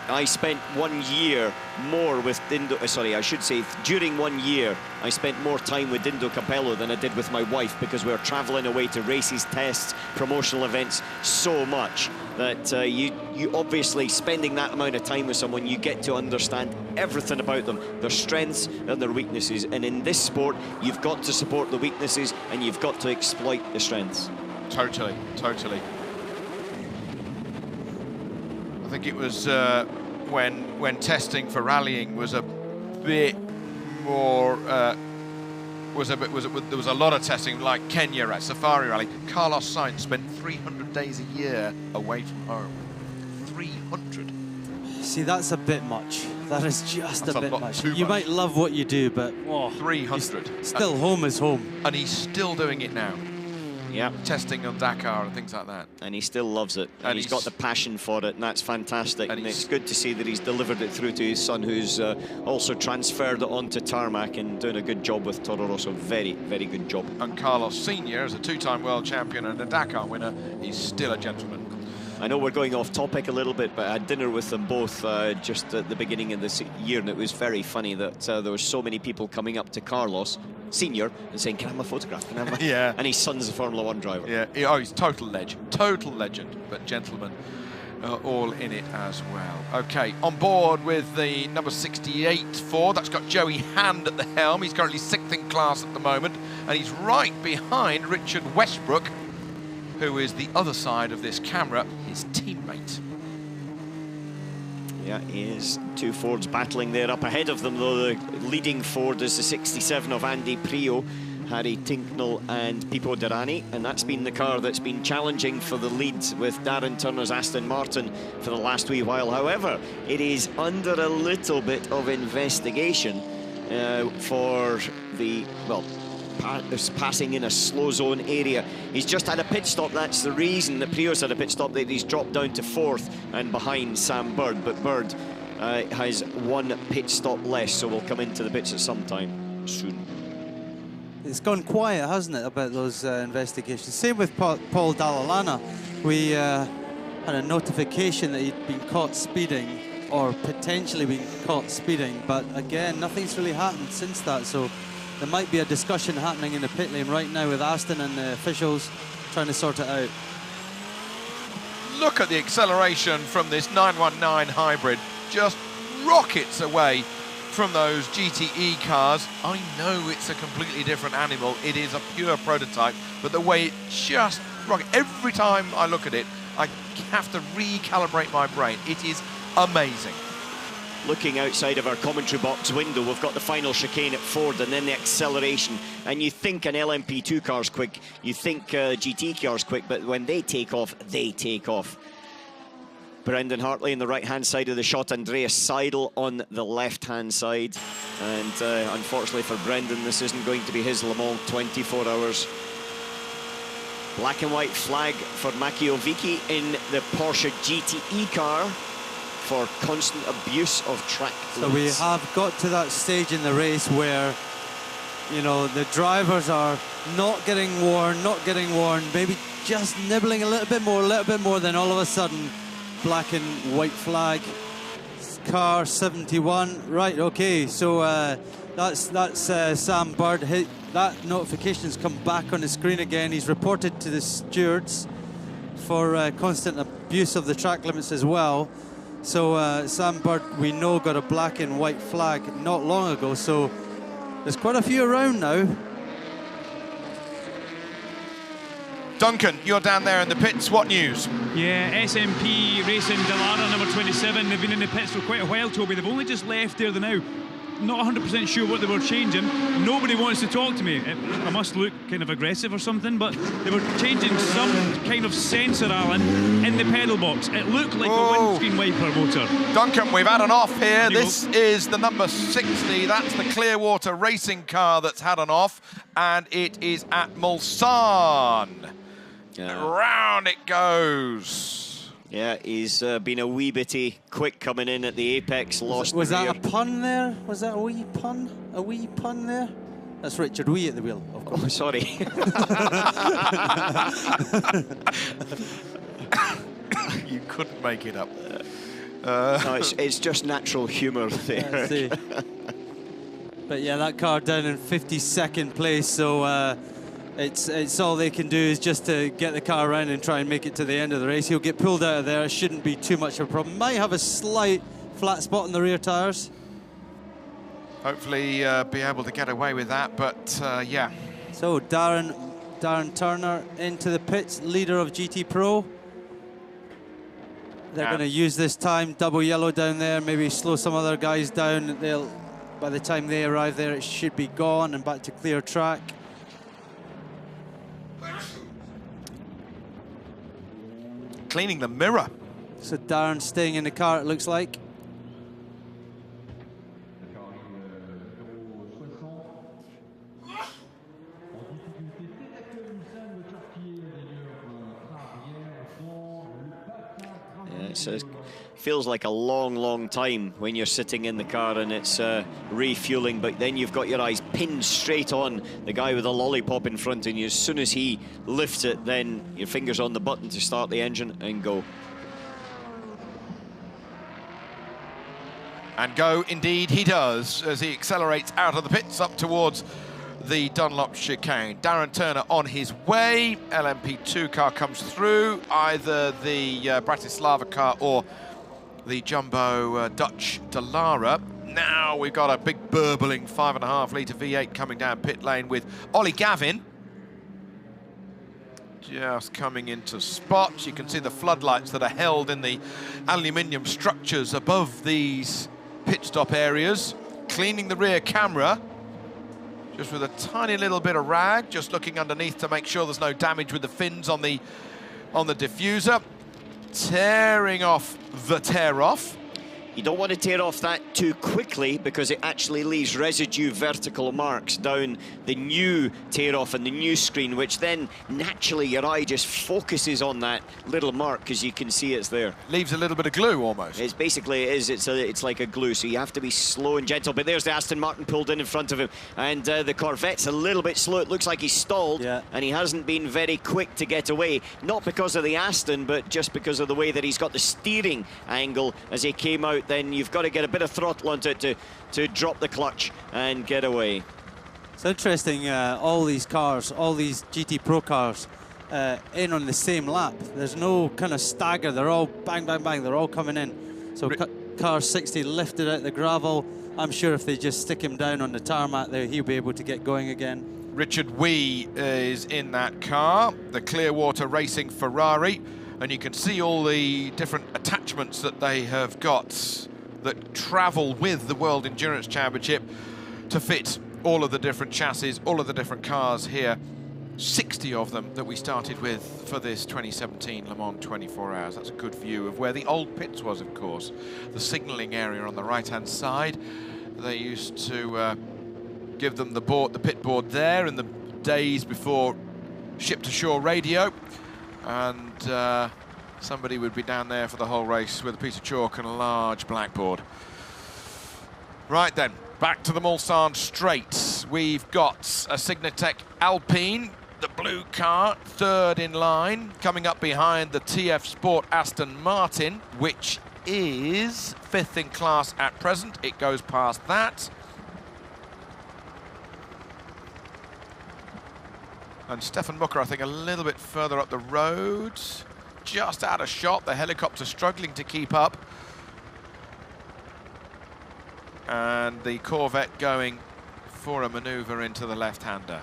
I spent 1 year more with Dindo, sorry, I should say, during 1 year, I spent more time with Dindo Capello than I did with my wife, because we were traveling away to races, tests, promotional events so much that you obviously, spending that amount of time with someone, you get to understand everything about them, their strengths and their weaknesses. And in this sport, you've got to support the weaknesses and you've got to exploit the strengths. Totally. I think it was when testing for rallying was a bit more. There was a lot of testing, like Kenya at Safari Rally. Carlos Sainz spent 300 days a year away from home. 300. See, that's a bit much. That is just That's a bit much. You much. might love what you do, but 300. Still, home is home. And he's still doing it now. Yeah, testing on Dakar and things like that. And he still loves it. And he's got the passion for it, and that's fantastic. And it's good to see that he's delivered it through to his son, who's also transferred it onto tarmac and doing a good job with Toro Rosso. Very, very good job. And Carlos Sr., as a 2-time world champion and a Dakar winner, he's still a gentleman. I know we're going off topic a little bit, but I had dinner with them both just at the beginning of this year, and it was very funny that there were so many people coming up to Carlos Senior and saying, "Can I have a photograph? Can I have a..." Yeah. And his son's a Formula 1 driver. Yeah. Oh, he's total legend, but gentlemen all in it as well. Okay, on board with the number 68 Ford. That's got Joey Hand at the helm. He's currently 6th in class at the moment, and he's right behind Richard Westbrook, who is the other side of this camera, his teammate. Yeah, he is. 2 Fords battling there up ahead of them, though. The leading Ford is the 67 of Andy Priaulx, Harry Tinknell and Pipo Derani, and that's been the car that's been challenging for the lead with Darren Turner's Aston Martin for the last wee while. However, it is under a little bit of investigation for the, well, passing in a slow zone area. He's just had a pit stop. That's the reason that Priaulx had a pit stop, that he's dropped down to 4th and behind Sam Bird. But Bird has 1 pit stop less, so we'll come into the pits at some time soon. It's gone quiet, hasn't it, about those investigations? Same with Paul Dallalana. We had a notification that he'd been caught speeding, or potentially been caught speeding, but again, nothing's really happened since that, so there might be a discussion happening in the pit lane right now with Aston and the officials trying to sort it out. Look at the acceleration from this 919 hybrid. Just rockets away from those GTE cars. I know it's a completely different animal. It is a pure prototype, but the way it just rockets, every time I look at it, I have to recalibrate my brain. It is amazing. Looking outside of our commentary box window, we've got the final chicane at Ford and then the acceleration. And you think an LMP2 car's quick, you think GT car's quick, but when they take off, they take off. Brendan Hartley on the right-hand side of the shot, Andreas Seidel on the left-hand side. And unfortunately for Brendan, this isn't going to be his Le Mans 24 hours. Black and white flag for Matteo Vicky in the Porsche GTE car for constant abuse of track limits. So we have got to that stage in the race where You know, the drivers are not getting worn, maybe just nibbling a little bit more, then all of a sudden, black and white flag. Car 71, right, okay, so that's Sam Bird. That notification's come back on the screen again. He's reported to the stewards for constant abuse of the track limits as well. So Sam Bird, we know, got a black and white flag not long ago, so there's quite a few around now. Duncan, you're down there in the pits. What news? Yeah, SMP Racing Dallara, number 27. They've been in the pits for quite a while, Toby. They've only just left there now. Not 100% sure what they were changing. Nobody wants to talk to me. I must look kind of aggressive or something, but they were changing some kind of sensor, Alan, in the pedal box. It looked like a windscreen wiper motor. Duncan, we've had an off here. This is the number 60. That's the Clearwater racing car that's had an off, and it is at Mulsanne. Yeah. Round it goes. Yeah, he's been a wee bitty quick coming in at the apex. Was that a pun there? Was that a wee pun? A wee pun there? That's Richard Wee at the wheel, of course. Oh, sorry. You couldn't make it up. No, it's just natural humour there. But yeah, that car down in 52nd place, so it's all they can do is just to get the car around and try and make it to the end of the race. He'll get pulled out of there. It shouldn't be too much of a problem. Might have a slight flat spot in the rear tyres. Hopefully be able to get away with that, but yeah. So Darren Turner into the pits, leader of GT Pro. They're going to use this time, double yellow down there, maybe slow some other guys down. By the time they arrive there, it should be gone and back to clear track. Cleaning the mirror. So Darren staying in the car, it looks like. Yeah, it feels like a long time when you're sitting in the car and it's refueling, but then you've got your eyes pinned straight on the guy with a lollipop in front of you. As soon as he lifts it, then your finger's on the button to start the engine and go. And go, indeed, he does, as he accelerates out of the pits up towards the Dunlop chicane. Darren Turner on his way. LMP2 car comes through, either the Bratislava car or the jumbo Dutch Dallara. Now we've got a big burbling 5.5 litre V8 coming down pit lane with Ollie Gavin just coming into spots. You can see the floodlights that are held in the aluminium structures above these pit stop areas. Cleaning the rear camera just with a tiny little bit of rag, just looking underneath to make sure there's no damage with the fins on the diffuser. Tearing off the tear-off. You don't want to tear off that too quickly because it actually leaves residue vertical marks down the new tear-off and the new screen, which then naturally your eye just focuses on that little mark because you can see it's there. Leaves a little bit of glue almost. It's basically, it's like a glue, so you have to be slow and gentle. But there's the Aston Martin pulled in front of him, and the Corvette's a little bit slow. It looks like he's stalled, and he hasn't been very quick to get away. Not because of the Aston, but just because of the way that he's got the steering angle as he came out. Then you've got to get a bit of throttle onto it to drop the clutch and get away. It's interesting, all these cars, all these GT Pro cars in on the same lap. There's no kind of stagger. They're all bang, bang, bang. They're all coming in. So car 60 lifted out the gravel. I'm sure if they just stick him down on the tarmac there, he'll be able to get going again. Richard Wee is in that car, the Clearwater Racing Ferrari. And you can see all the different attachments that they have got that travel with the World Endurance Championship to fit all of the different chassis, all of the different cars here. 60 of them that we started with for this 2017 Le Mans 24 Hours. That's a good view of where the old pits was, of course. The signalling area on the right-hand side. They used to give them the pit board there in the days before ship-to-shore radio. And somebody would be down there for the whole race with a piece of chalk and a large blackboard. Right then, Back to the Mulsanne straight. We've got a Signatech Alpine, the blue car, third in line, coming up behind the TF Sport Aston Martin, which is fifth in class at present. It goes past that. And Stefan Mucker, I think, a little bit further up the road. Just out of shot, the helicopter struggling to keep up. And the Corvette going for a manoeuvre into the left-hander.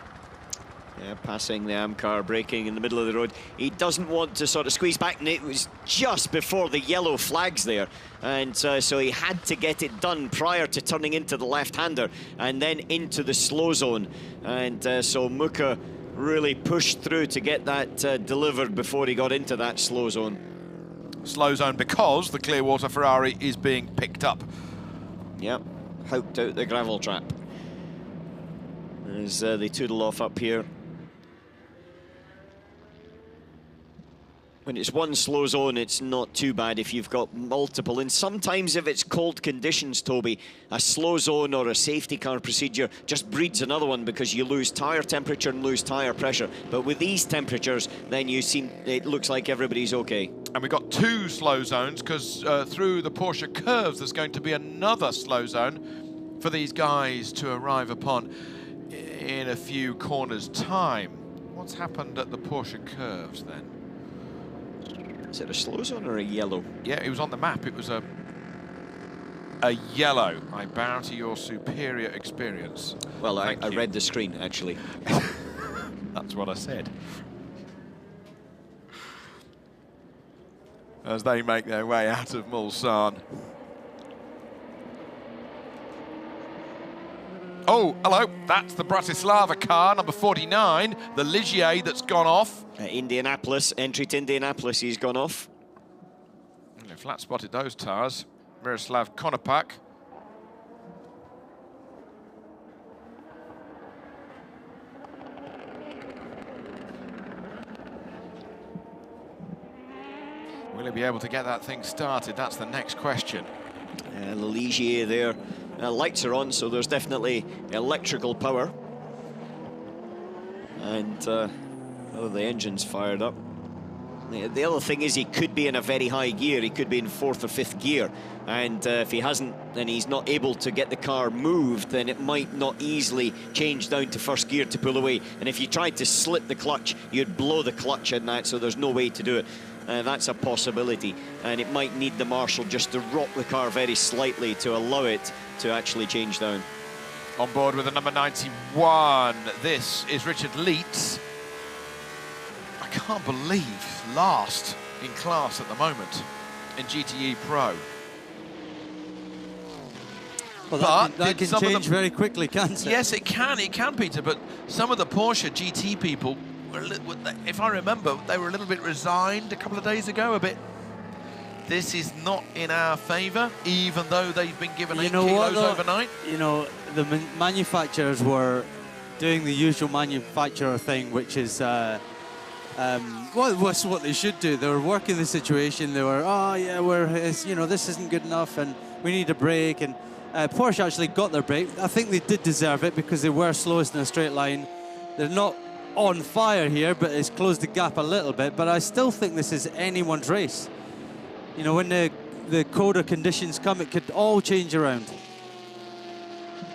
Yeah, passing the AM car, braking in the middle of the road. He doesn't want to sort of squeeze back, and it was just before the yellow flags there. And so he had to get it done prior to turning into the left-hander and then into the slow zone. And so Muka really pushed through to get that delivered before he got into that slow zone. Slow zone because the Clearwater Ferrari is being picked up. Yep, hoped out the gravel trap. As they toodle off up here. When it's one slow zone, it's not too bad if you've got multiple. And sometimes if it's cold conditions, Toby, a slow zone or a safety car procedure just breeds another one because you lose tyre temperature and lose tyre pressure. But with these temperatures, then it looks like everybody's okay. And we've got two slow zones because through the Porsche curves, there's going to be another slow zone for these guys to arrive upon in a few corners' time. What's happened at the Porsche curves then? Is it a slow zone or a yellow? Yeah, it was on the map. It was a yellow. I bow to your superior experience. Well, I read the screen, actually. That's what I said. As they make their way out of Mulsanne. Oh, hello, that's the Bratislava car, number 49, the Ligier that's gone off. Indianapolis, entry to Indianapolis, he's gone off. Flat spotted those tires. Miroslav Konopak. Will he be able to get that thing started? That's the next question. The Ligier there. Lights are on, so there's definitely electrical power. And the engine's fired up. The other thing is he could be in a very high gear. He could be in 4th or 5th gear. And if he hasn't, then he's not able to get the car moved, then it might not easily change down to 1st gear to pull away. And if you tried to slip the clutch, you'd blow the clutch in that, so there's no way to do it. That's a possibility. And it might need the marshal just to rock the car very slightly to allow it to actually change down. On board with the number 91, this is Richard Leeds. I can't believe he's last in class at the moment in GTE Pro. Well, that can change very quickly, can't it? Yes, it can, Peter, but some of the Porsche GT people, if I remember, they were a little bit resigned a couple of days ago, a bit. This is not in our favour, even though they've been given 8 kilos overnight. You know, the manufacturers were doing the usual manufacturer thing, which is, well, was what they should do. They were working the situation. They were, oh yeah, this isn't good enough, and we need a break. And Porsche actually got their break. I think they did deserve it because they were slowest in a straight line. They're not on fire here, but it's closed the gap a little bit. But I still think this is anyone's race. You know, when the colder conditions come, it could all change around.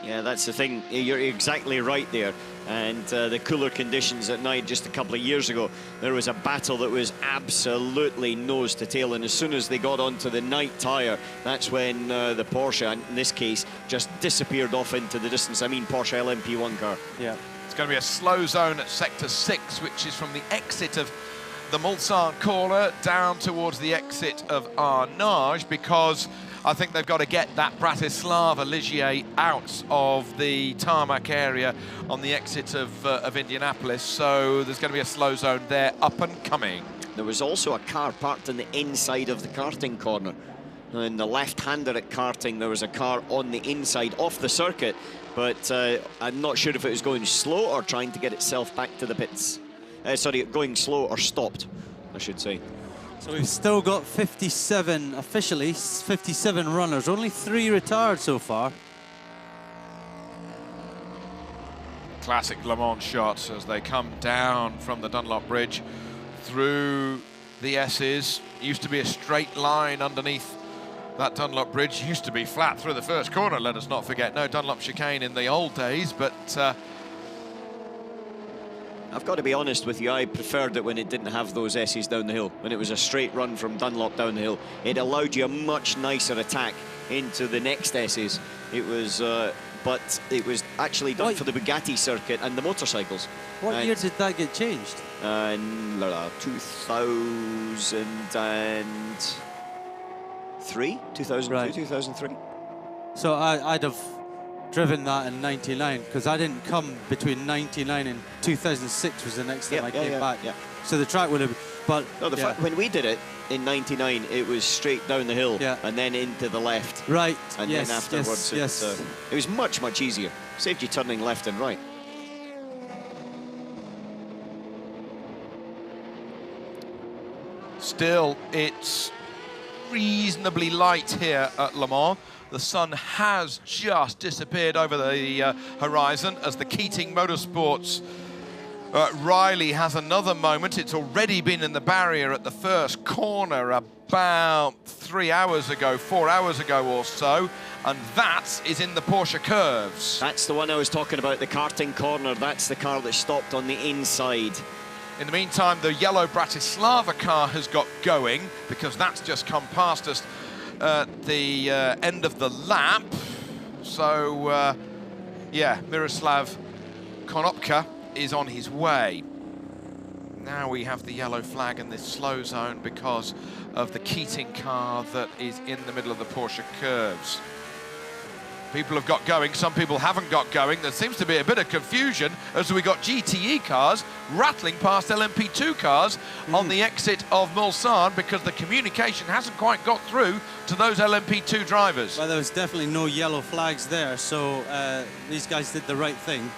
Yeah, that's the thing. You're exactly right there. And the cooler conditions at night just a couple of years ago, there was a battle that was absolutely nose to tail. And as soon as they got onto the night tyre, that's when the Porsche, in this case, just disappeared off into the distance. I mean, Porsche LMP1 car. Yeah. It's going to be a slow zone at Sector 6, which is from the exit of the Mulsanne corner down towards the exit of Arnage, because I think they've got to get that Bratislava Ligier out of the tarmac area on the exit of Indianapolis. So there's going to be a slow zone there, up and coming. There was also a car parked on the inside of the karting corner. In the left-hander at karting, there was a car on the inside off the circuit, but I'm not sure if it was going slow or trying to get itself back to the pits. Sorry, going slow or stopped, I should say. So we've still got 57, officially, 57 runners. Only 3 retired so far. classic Le Mans shots as they come down from the Dunlop Bridge through the S's. Used to be a straight line underneath that Dunlop Bridge. Used to be flat through the first corner, let us not forget. No Dunlop chicane in the old days, but I've got to be honest with you, I preferred it when it didn't have those S's down the hill, when it was a straight run from Dunlop down the hill. It allowed you a much nicer attack into the next S's. It was, but it was actually done for the Bugatti circuit and the motorcycles. What year did that get changed? 2003, 2002, Right. 2003. So I'd have driven that in 99 because I didn't come between 99 and 2006 was the next time I came back. Yeah. So the track would have, but No, when we did it in 99, it was straight down the hill and then into the left. Right. And then afterwards, it was much, much easier. Saved you turning left and right. still it's reasonably light here at Le Mans. The sun has just disappeared over the horizon as the Keating Motorsports Riley has another moment. It's already been in the barrier at the first corner about 4 hours ago or so, and that is in the Porsche curves. That's the one I was talking about, the karting corner. That's the car that stopped on the inside. In the meantime, the yellow Bratislava car has got going because that's just come past us at the end of the lap. So, yeah, Miroslav Konopka is on his way. Now we have the yellow flag in this slow zone because of the Keating car that is in the middle of the Porsche curves. People have got going, some people haven't got going. There seems to be a bit of confusion as we got GTE cars rattling past LMP2 cars on the exit of Mulsanne because the communication hasn't quite got through to those LMP2 drivers. Well, there was definitely no yellow flags there, so these guys did the right thing.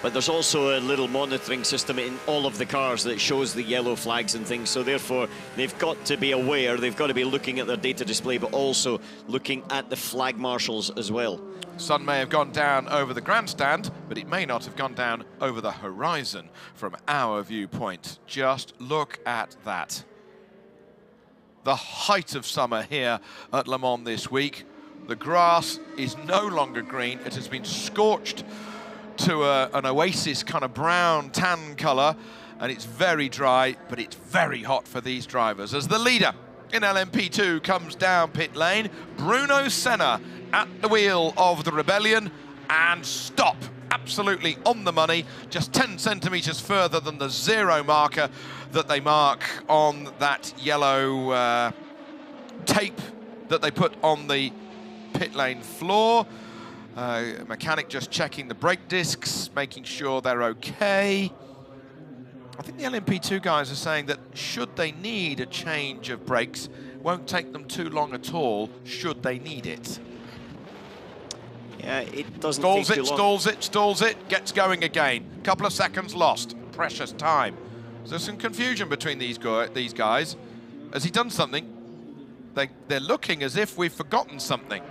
But there's also a little monitoring system in all of the cars that shows the yellow flags and things, so therefore they've got to be aware, they've got to be looking at their data display, but also looking at the flag marshals as well. Sun may have gone down over the grandstand, but it may not have gone down over the horizon from our viewpoint. Just look at that. The height of summer here at Le Mans this week. The grass is no longer green, it has been scorched to an oasis kind of brown tan colour, and it's very dry, but it's very hot for these drivers. As the leader in LMP2 comes down pit lane, Bruno Senna at the wheel of the Rebellion, and stop, absolutely on the money, just 10 centimetres further than the zero marker that they mark on that yellow tape that they put on the pit lane floor. Mechanic just checking the brake discs, making sure they're okay. I think the LMP2 guys are saying that should they need a change of brakes, won't take them too long at all, should they need it. Yeah, it doesn't take too long. Stalls it, gets going again. Couple of seconds lost, precious time. So there's some confusion between these guys. Has he done something? They're looking as if we've forgotten something.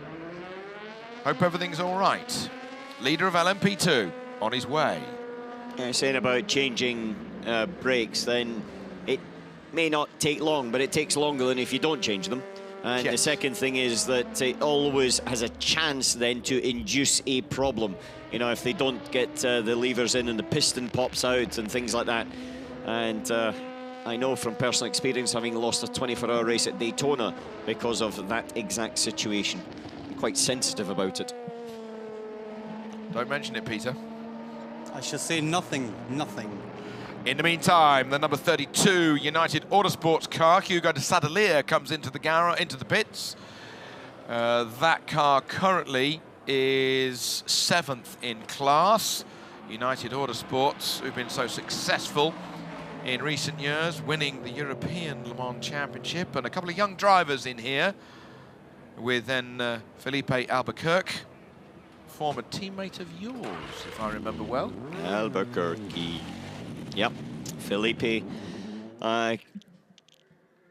Hope everything's all right. Leader of LMP2 on his way. Saying about changing brakes, then it may not take long, but it takes longer than if you don't change them. And the second thing is that it always has a chance then to induce a problem. You know, if they don't get the levers in and the piston pops out and things like that. And I know from personal experience, having lost a 24-hour race at Daytona because of that exact situation. Quite sensitive about it. Don't mention it, Peter. I shall say nothing. In the meantime, the number 32 United Autosports car, Hugo de Sadalier, comes into the pits. That car currently is 7th in class. United Autosports, who've been so successful in recent years, winning the European Le Mans Championship, and a couple of young drivers in here. With then Felipe Albuquerque, former teammate of yours, if I remember well. Albuquerque. Yep, Felipe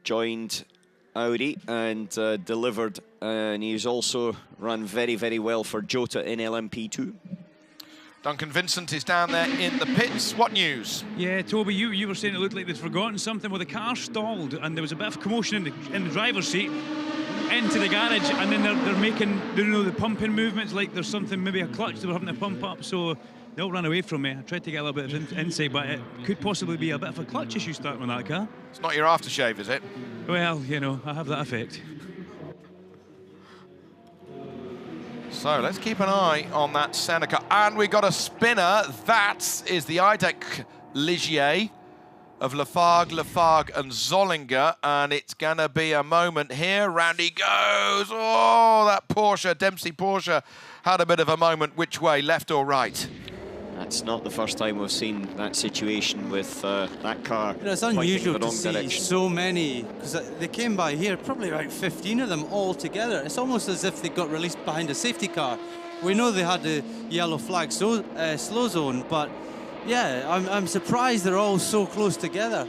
joined Audi and delivered, and he's also run very, very well for Jota in LMP2. Duncan Vincent is down there in the pits. What news? Yeah, Toby, you were saying it looked like they'd forgotten something. Well, the car stalled and there was a bit of commotion in the driver's seat into the garage, and then they're making, you know, the pumping movements like there's something, maybe a clutch they were having to pump up, so they all ran away from me. I tried to get a little bit of insight, but it could possibly be a bit of a clutch issue starting with that car. It's not your aftershave, is it? Well, you know, I have that effect. So let's keep an eye on that Seneca. And we got a spinner. That is the IDEC Ligier of Lafargue, and Zollinger. And it's going to be a moment here. Round he goes. Oh, that Porsche, Dempsey Porsche, had a bit of a moment. Which way, left or right? That's not the first time we've seen that situation with that car. You know, it's unusual to see direction. so many, because they came by here, probably about 15 of them all together. It's almost as if they got released behind a safety car. We know they had the yellow flag slow zone, but yeah, I'm surprised they're all so close together.